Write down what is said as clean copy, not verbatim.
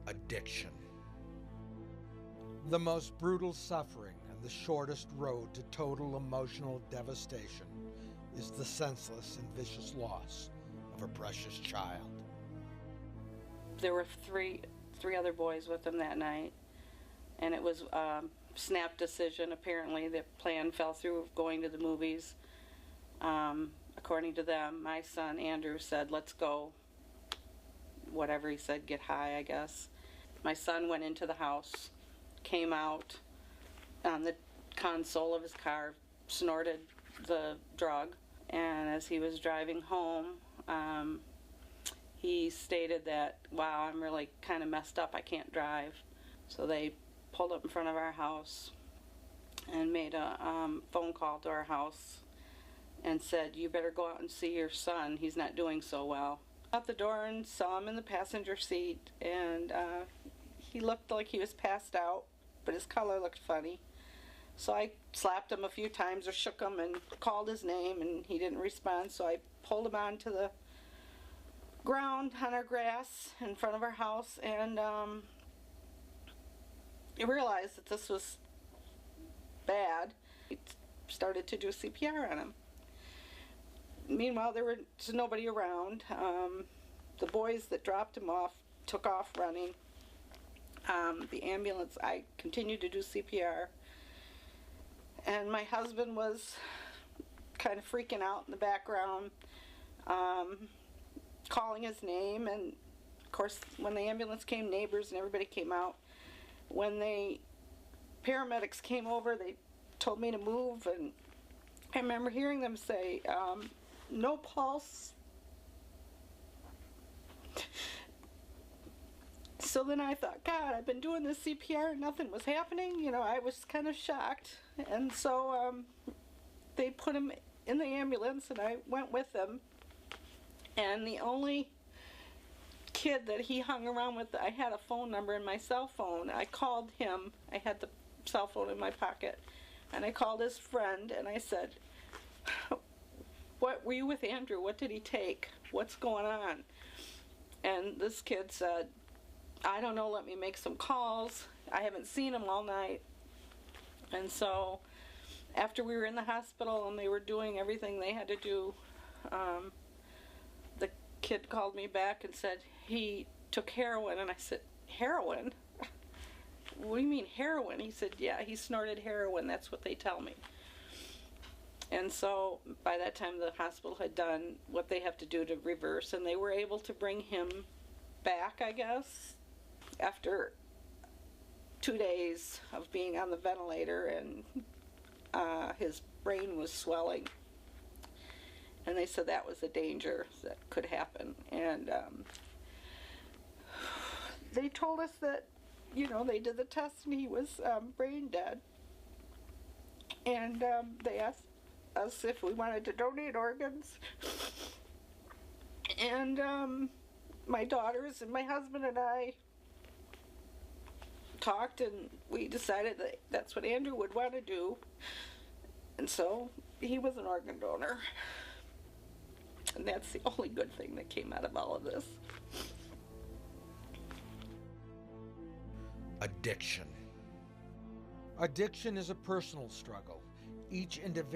Addiction. The most brutal suffering and the shortest road to total emotional devastation is the senseless and vicious loss of a precious child. There were three other boys with him that night, and it was a snap decision. Apparently the plan fell through of going to the movies. According to them, my son Andrew said, "Let's go." Whatever he said, get high, I guess. My son went into the house, came out on the console of his car, snorted the drug, and as he was driving home, he stated that, "Wow, I'm really kind of messed up, I can't drive." So they pulled up in front of our house and made a phone call to our house and said, "You better go out and see your son, he's not doing so well." Out the door and saw him in the passenger seat, and he looked like he was passed out, but his color looked funny. So I slapped him a few times or shook him and called his name, and he didn't respond, so I pulled him onto the ground on our grass in front of our house, and I realized that this was bad. I started to do CPR on him. Meanwhile, there was nobody around. The boys that dropped him off took off running. The ambulance, I continued to do CPR. And my husband was kind of freaking out in the background, calling his name. And of course, when the ambulance came, neighbors and everybody came out. When the paramedics came over, they told me to move, and I remember hearing them say, "No pulse." So then I thought, God, I've been doing this CPR and nothing was happening. You know, I was kind of shocked. And so they put him in the ambulance, and I went with them. And the only kid that he hung around with, I had a phone number in my cell phone. I called him. I had the cell phone in my pocket. And I called his friend, and I said, "What, were you with Andrew? What did he take? What's going on?" And this kid said, "I don't know, let me make some calls. I haven't seen him all night." And so after we were in the hospital and they were doing everything they had to do, the kid called me back and said he took heroin. And I said, "Heroin? What do you mean heroin?" He said, "Yeah, he snorted heroin, that's what they tell me." And so by that time the hospital had done what they have to do to reverse, and they were able to bring him back, I guess, after 2 days of being on the ventilator, and his brain was swelling. And they said that was a danger that could happen. And they told us that, you know, they did the test and he was brain dead. And they asked us if we wanted to donate organs. And my daughters and my husband and I talked, and we decided that that's what Andrew would want to do. And so he was an organ donor. And that's the only good thing that came out of all of this. Addiction. Addiction is a personal struggle. Each individual